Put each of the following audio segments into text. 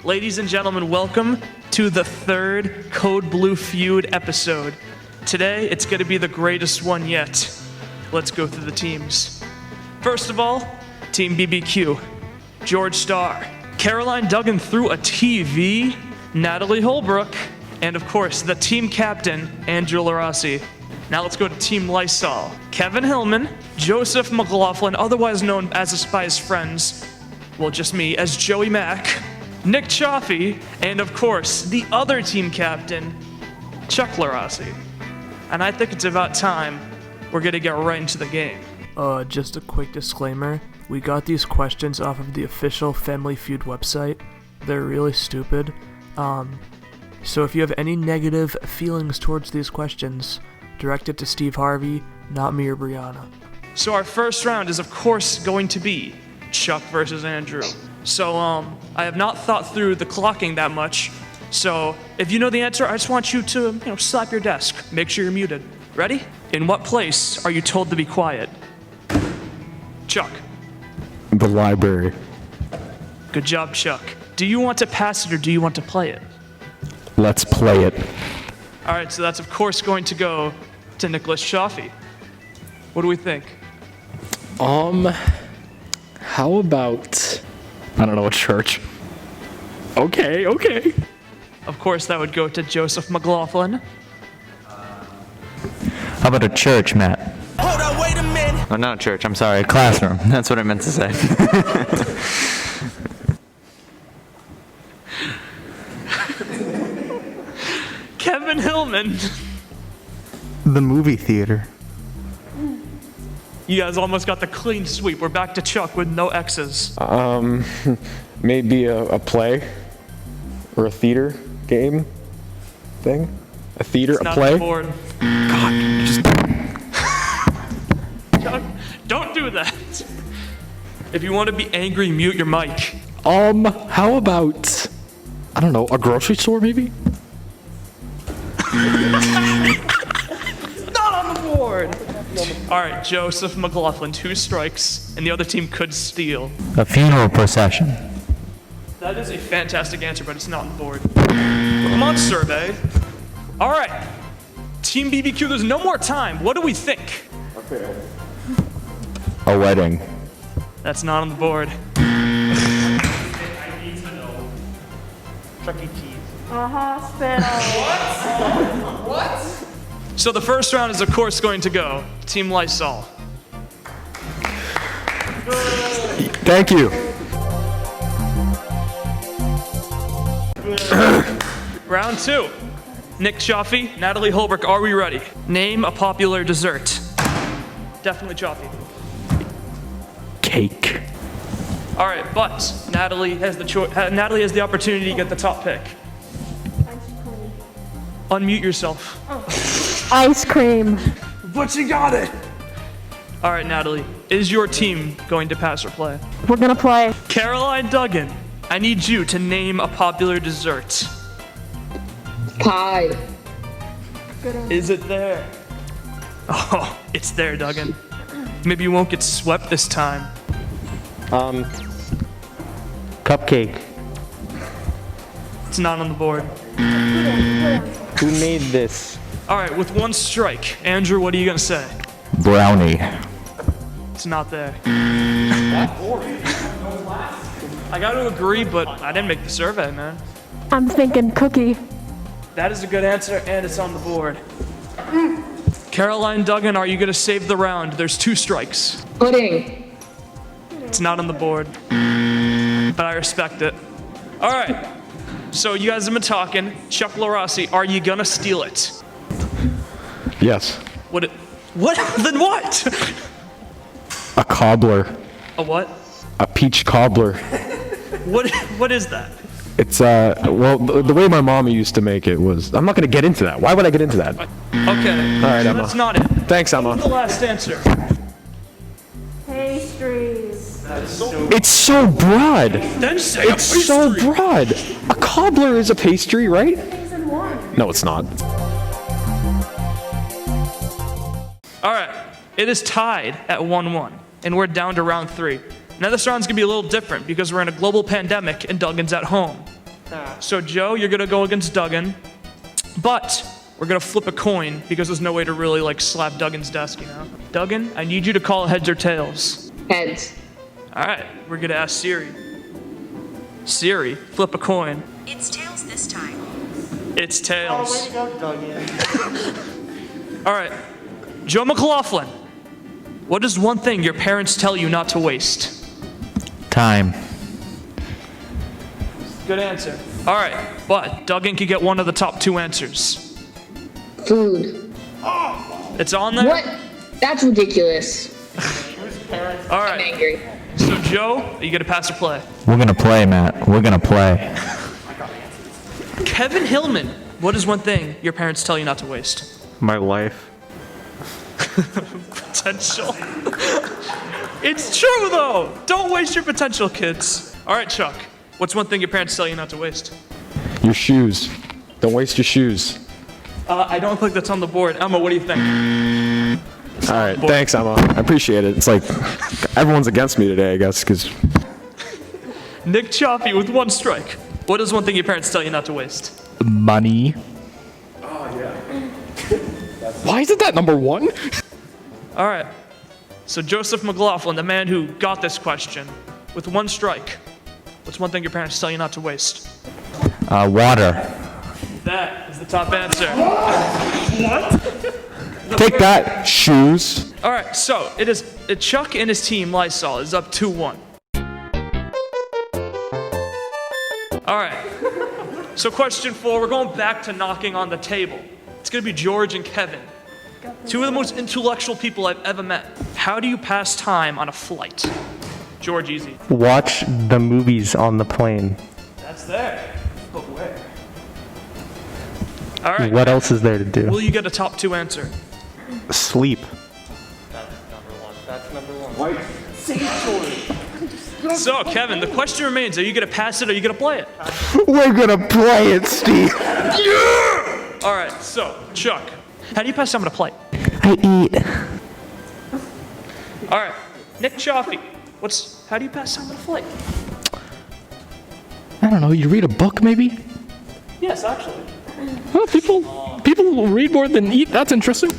Ladies and gentlemen, welcome to the third Code Blue Feud episode. Today, it's going to be the greatest one yet. Let's go through the teams. First of all, Team BBQ, George Starr, Caroline Duggan through a TV, Natalie Holbrook, and of course, the team captain, Andrew Larossi. Now let's go to Team Lysol. Kevin Hillman, Joseph McLaughlin, otherwise known as by his friends, well, just me, as Joey Mack, Nick Chaffee, and of course, the other team captain, Chuck Larossi. And I think it's about time we're gonna get right into the game. Just a quick disclaimer. We got these questions off of the official Family Feud website. They're really stupid. So if you have any negative feelings towards these questions, direct it to Steve Harvey, not me or Brianna. So our first round is of course going to be Chuck versus Andrew. So I have not thought through the clocking that much. So if you know the answer, I just want you to, slap your desk. Make sure you're muted. Ready? In what place are you told to be quiet? Chuck. The library. Good job, Chuck. Do you want to pass it or do you want to play it? Let's play it. All right, so that's of course going to go to Nicholas Chaffee. What do we think? How about, I don't know, a church? Okay. Of course, that would go to Joseph McLaughlin. How about a church, Matt? Hold on, wait a minute. Oh, not a church. I'm sorry, a classroom. That's what I meant to say. Kevin Hillman. The movie theater. You guys almost got the clean sweep. We're back to Chuck with no X's. Maybe a play or a theater game thing. A theater, It's a not play. on the board. God, just Chuck, don't do that. If you want to be angry, mute your mic. how about, I don't know, a grocery store maybe? Not on the board. All right, Joseph McLaughlin, 2 strikes, and the other team could steal. A funeral procession. That is a fantastic answer, but it's not on the board. Come on, survey. All right, Team BBQ, there's no more time. What do we think? A wedding. That's not on the board. I need to know. Chuck E. Cheese. A hospital. What? So the first round is, of course, going to go to Team Lysol. Thank you. Round 2. Nick Chaffee, Natalie Holbrook, are we ready? Name a popular dessert. Definitely Chaffee. Cake. All right, but Natalie has the opportunity to get the top pick. Unmute yourself. Ice cream. But you got it. All right, Natalie, is your team going to pass or play? We're gonna play. Caroline Duggan, I need you to name a popular dessert. Pie. Is it there? Oh, it's there, Duggan. Maybe you won't get swept this time. Cupcake. It's not on the board. Who made this? All right, with 1 strike, Andrew, what are you gonna say? Brownie. It's not there. I gotta agree, but I didn't make the survey, man. I'm thinking cookie. That is a good answer, and it's on the board. Caroline Duggan, are you gonna save the round? There's 2 strikes. Pudding. It's not on the board, but I respect it. All right, so you guys have been talking. Chuck Larossi, are you gonna steal it? Yes. What? Then what? A cobbler. A what? A peach cobbler. What is that? It's, well, the way my mom used to make it was, I'm not going to get into that. Why would I get into that? Okay. All right, so Emma. that's not it. Thanks, Emma. The last answer. Pastries. It's so broad. Then say It's so broad. A cobbler is a pastry, right? Season 1. No, it's not. All right, it is tied at 1-1, and we're down to round 3. Now this round's gonna be a little different because we're in a global pandemic and Duggan's at home. So Joe, you're gonna go against Duggan, but we're gonna flip a coin because there's no way to really like slap Duggan's desk, you know? Duggan, I need you to call heads or tails. Heads. All right, we're gonna ask Siri. Siri, flip a coin. It's tails this time. It's tails. All right, Joe McLaughlin, what is one thing your parents tell you not to waste? Time. Good answer. All right, but Duggan can get one of the top 2 answers. Food. It's on there? What? That's ridiculous. All I'm right, angry. so Joe, are you gonna pass or play? We're gonna play, Matt. We're gonna play. Kevin Hillman, what is one thing your parents tell you not to waste? My life. Potential. It's true though. Don't waste your potential, kids. All right, Chuck. What's one thing your parents tell you not to waste? Your shoes. Don't waste your shoes. I don't think that's on the board. Emma, what do you think? All right, thanks, Emma. I appreciate it. It's like everyone's against me today, I guess, because Nick Chaffee with 1 strike. What is one thing your parents tell you not to waste? Money. why isn't that number 1? All right. So Joseph McLaughlin, the man who got this question, with 1 strike. What's one thing your parents tell you not to waste? Water. That is the top answer. Take that, shoes. All right, so Chuck and his team, Lysol, is up 2-1. All right. So question 4, we're going back to knocking on the table. It's gonna be George and Kevin. 2 of the most intellectual people I've ever met. How do you pass time on a flight? George, easy. Watch the movies on the plane. That's there. But where? All right. What else is there to do? Will you get a top 2 answer? Sleep. So, Kevin, the question remains, are you gonna pass it or are you gonna play it? We're gonna play it, Steve. All right, so, Chuck, how do you pass time on a plate? I eat. All right, Nick Chaffee, how do you pass time on a flight? I don't know, you read a book maybe? Yes, actually. Well, people will read more than eat. That's interesting.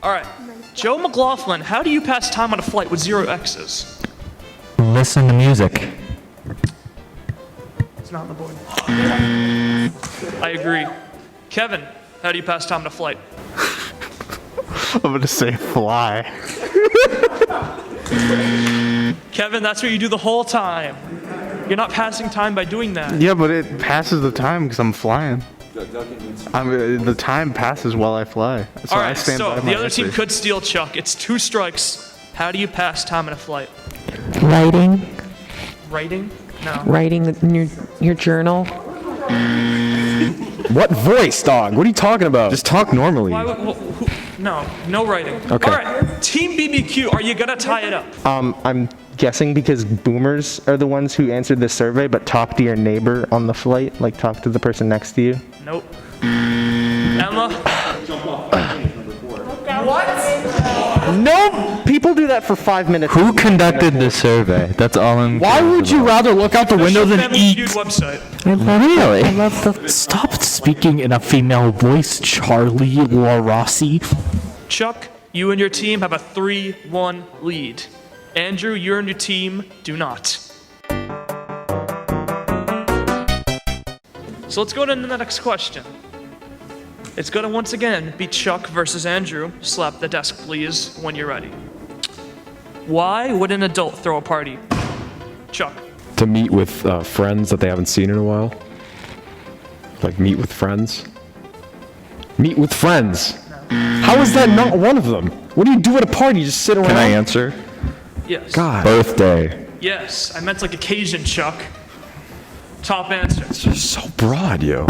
All right, Joe McLaughlin, how do you pass time on a flight with 0 X's? Listen to music. It's not on the board. I agree. Kevin, how do you pass time on a flight? I'm gonna say fly. Kevin, that's what you do the whole time. You're not passing time by doing that. Yeah, but it passes the time because I'm flying. The time passes while I fly. So All I right, stand so by my the other team answer. could steal Chuck. It's 2 strikes. How do you pass time on a flight? Writing, Writing? No. writing in your journal. What voice, dog? What are you talking about? Just talk normally. Why would, no writing. Okay. All right, Team BBQ, are you gonna tie it up? I'm guessing because boomers are the ones who answered this survey, but talk to your neighbor on the flight, like talk to the person next to you. Nope. Emma? No, people do that for 5 minutes. Who conducted the survey? That's all I'm. Why would you rather look out the window than Family eat? Feud website. Really? I love the. Stop speaking in a female voice, Charlie Rossi. Chuck, you and your team have a 3-1 lead. Andrew, you and your team do not. So let's go to the next question. It's gonna once again be Chuck versus Andrew. Slap the desk, please, when you're ready. Why would an adult throw a party? Chuck. To meet with friends that they haven't seen in a while. Like meet with friends. Meet with friends. How is that not one of them? What do you do at a party? You just sit around? Can I answer? Yes. God. Birthday. Yes, I meant like occasion, Chuck. Top answer. It's just so broad, yo.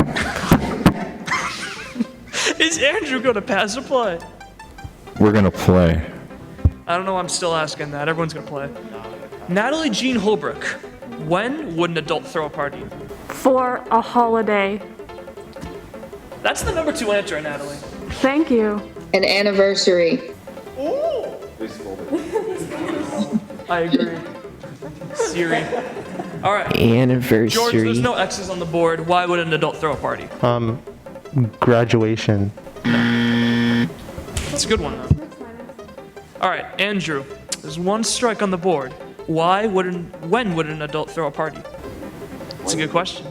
Is Andrew gonna pass or play? We're gonna play. I don't know, I'm still asking that. Everyone's gonna play. Natalie Jean Holbrook. When would an adult throw a party? For a holiday. That's the number 2 answer, Natalie. Thank you. An anniversary. I agree. Siri. All right. Anniversary. George, there's no X's on the board. Why would an adult throw a party? Graduation. That's a good one, though. All right, Andrew, there's one strike on the board. When would an adult throw a party? That's a good question.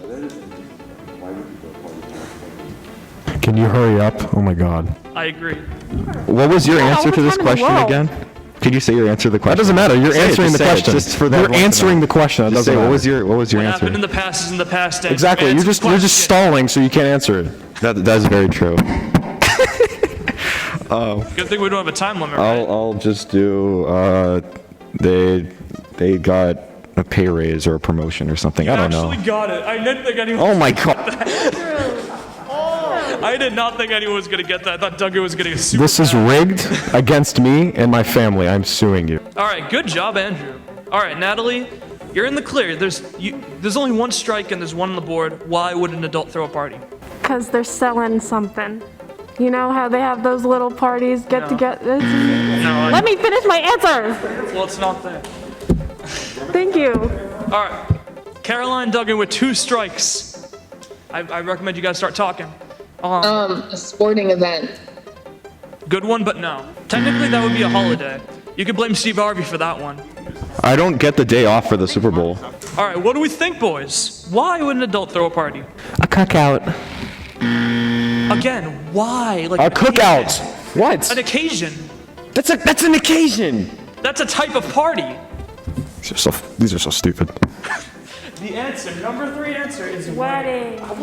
Can you hurry up? Oh my god. I agree. What was your answer to this time in the question world? again? Could you say your answer to the question? That doesn't matter. You're Say it, answering just the say it, question. just for that You're one to know. answering the question. That Just doesn't say, matter. what was your What answer? happened in the past is in the past. Andrew. Exactly. Answer the You're just question. stalling, so you can't answer it. That's very true. Good thing we don't have a time limit, right? I'll just do. They got a pay raise or a promotion or something. I don't know. Actually got it. I didn't think anyone. Oh my god. I did not think anyone was gonna get that. I thought Doug was gonna get super. This is rigged against me and my family. I'm suing you. All right, good job, Andrew. All right, Natalie, you're in the clear. There's only one strike and there's one on the board. Why would an adult throw a party? Because they're selling something. You know how they have those little parties, get together? No. Let me finish my answer. Well, it's not there. Thank you. All right, Caroline Duggan with 2 strikes. I recommend you guys start talking. A sporting event. Good one, but no. Technically, that would be a holiday. You could blame Steve Harvey for that one. I don't get the day off for the Super Bowl. All right, what do we think, boys? Why would an adult throw a party? A cookout. Again, why? Like A cookout. What? An occasion. That's an occasion. That's a type of party. These are so stupid. The answer, number 3 answer is Wedding. A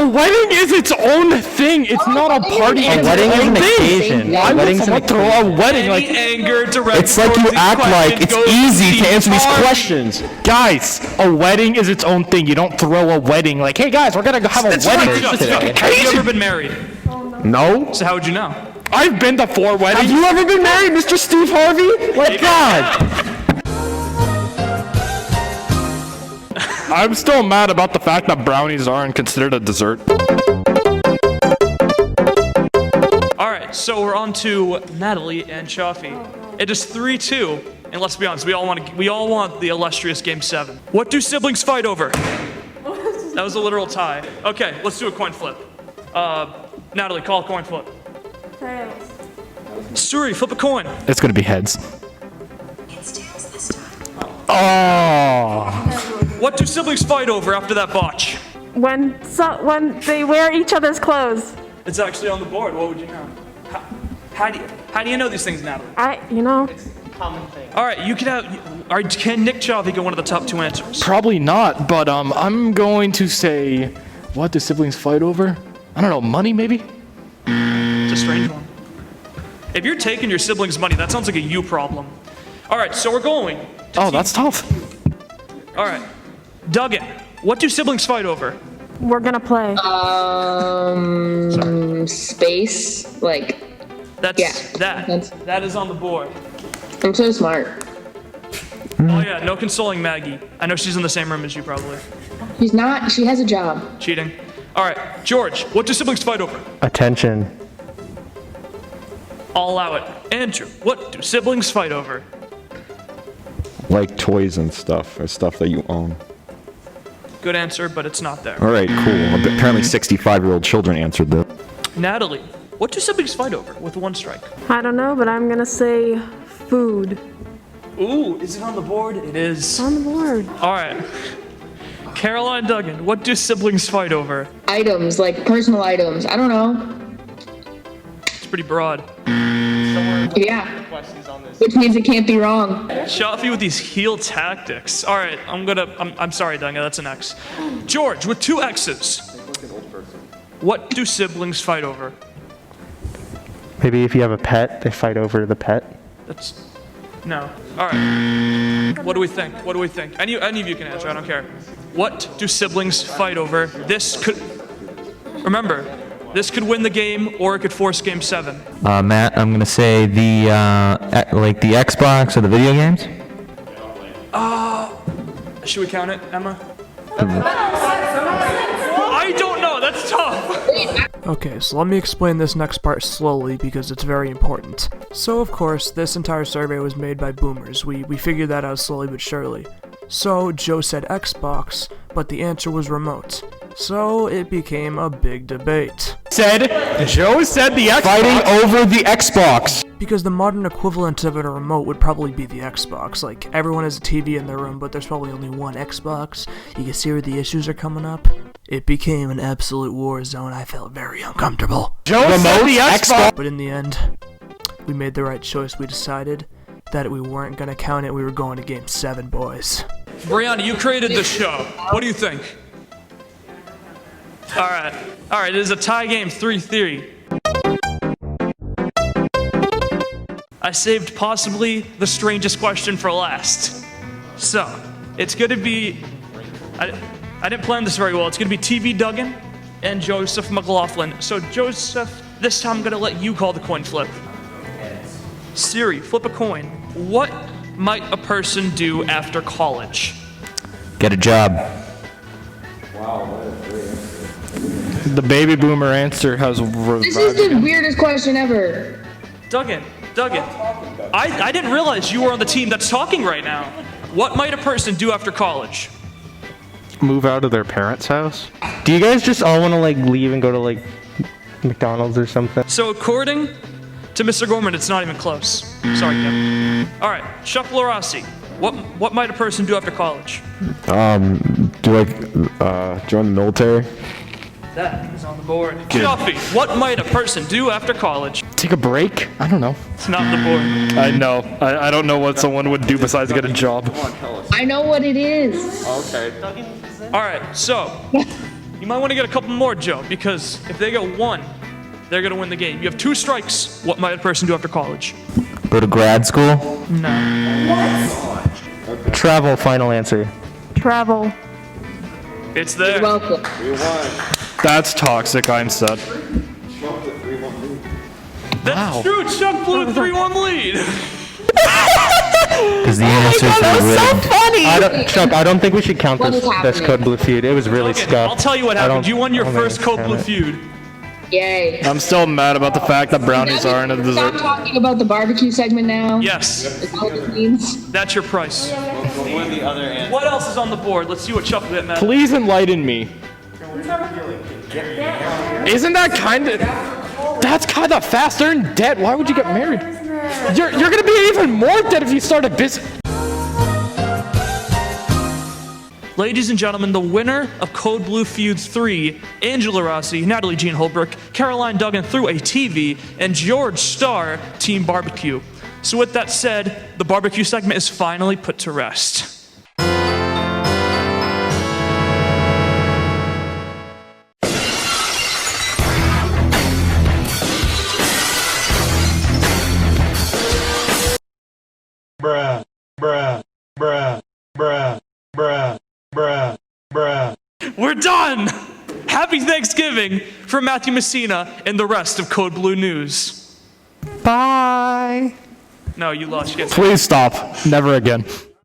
wedding is its own thing. It's not a party. A It's wedding its is own an thing. occasion. Why would Wedding's someone throw a wedding? Any Like, anger directed it's like towards you these act like it's questions goes easy to answer these Steve Harvey. questions. Guys, a wedding is its own thing. You don't throw a wedding like, hey guys, we're gonna go have a wedding Good job. today. Have you ever been married? No. So how would you know? I've been to 4 Have weddings. you ever been married, Mr. Steve Harvey? Like, God. I'm still mad about the fact that brownies aren't considered a dessert. All right, so we're on to Natalie and Shafi. It is 3-2, and let's be honest, we all want the illustrious Game 7. What do siblings fight over? That was a literal tie. Okay, let's do a coin flip. Natalie, call a coin flip. Tails. Suri, flip a coin. It's gonna be heads. Oh. What do siblings fight over after that botch? When they wear each other's clothes. It's actually on the board. What would you know? How do you know these things, Natalie? All right, you can have. Can Nick Chavi get one of the top 2 answers? Probably not, but I'm going to say, what do siblings fight over? I don't know, money maybe? It's a strange one. If you're taking your siblings' money, that sounds like a you problem. All right, so we're going. Oh, that's tough. All right, Duggan, what do siblings fight over? We're gonna play. Space. Like, That is on the board. I'm so smart. Oh yeah, no consoling Maggie. I know she's in the same room as you probably. She's not. She has a job. Cheating. All right, George, what do siblings fight over? Attention. I'll allow it. Andrew, what do siblings fight over? Like toys and stuff, or stuff that you own. Good answer, but it's not there. All right, cool. Apparently 65-year-old children answered this. Natalie, what do siblings fight over with 1 strike? I don't know, but I'm gonna say food. Ooh, is it on the board? It is. On the board. All right. Caroline Duggan, what do siblings fight over? Items, like personal items. I don't know. It's pretty broad. Yeah. Which means it can't be wrong. Shafi with these heel tactics. All right, I'm sorry, Duggan, that's an X. George with 2 X's. What do siblings fight over? Maybe if you have a pet, they fight over the pet. No. All right. What do we think? Any of you can answer, I don't care. What do siblings fight over? Remember, this could win the game or it could force Game 7. Matt, I'm gonna say the Xbox or the video games. Should we count it, Emma? I don't know, that's tough. Okay, so let me explain this next part slowly because it's very important. So of course, this entire survey was made by boomers. We figured that out slowly but surely. So Joe said Xbox, but the answer was remote. So it became a big debate. Joe said the Xbox. Fighting over the Xbox. Because the modern equivalent of a remote would probably be the Xbox. Like, everyone has a TV in their room, but there's probably only one Xbox. You can see where the issues are coming up. It became an absolute war zone. I felt very uncomfortable. Joe said the Xbox. But in the end, we made the right choice. We decided that we weren't gonna count it. We were going to Game 7, boys. Brianna, you created the show. What do you think? All right, it is a tie game, 3-3. I saved possibly the strangest question for last. So, it's gonna be, I didn't plan this very well. It's gonna be TV Duggan and Joseph McLaughlin. So Joseph, this time I'm gonna let you call the coin flip. Siri, flip a coin. What might a person do after college? Get a job. The baby boomer answer has. This is the weirdest question ever. Duggan, I didn't realize you were on the team that's talking right now. What might a person do after college? Move out of their parents' house? Do you guys just all want to like leave and go to like McDonald's or something? So according to Mr. Gorman, it's not even close. Sorry, Kevin. All right, Chuck Lorassi, what might a person do after college? Join the military? That is on the board. Duffy, what might a person do after college? Take a break? I don't know. It's not on the board. I know. I don't know what someone would do besides get a job. I know what it is. All right, so you might want to get a couple more, Joe, because if they get one, they're going to win the game. You have 2 strikes. What might a person do after college? Go to grad school. No. Travel, final answer. Travel. It's there. You're welcome. That's toxic, I'm set. That's true. Chuck blew a 3-1 lead. Because the answers were rigged. Chuck, I don't think we should count What this is happening? Code Blue Feud. It was really Okay, scuffed. I'll tell you what I happened. don't- You won your I don't think first I Code can Blue count it. Feud. Yay. I'm still mad about the fact that brownies aren't a Stop dessert. talking about the barbecue segment now. Yes, That's all it means. that's your price. What else is on the board? Let's see what Chuck bit, Matt. Please enlighten me. Isn't that kind of... That's kind of fast. They're in debt. Why would you get married? You're going to be even more debt if you start a business. Ladies and gentlemen, the winner of Code Blue Feud 3, Angela Rossi, Natalie Jean Holbrook, Caroline Duggan through a TV, and George Starr, Team Barbecue. So with that said, the barbecue segment is finally put to rest. We're done! Happy Thanksgiving from Matthew Messina and the rest of Code Blue News. Bye. No, you lost. You get Please stop. Never again.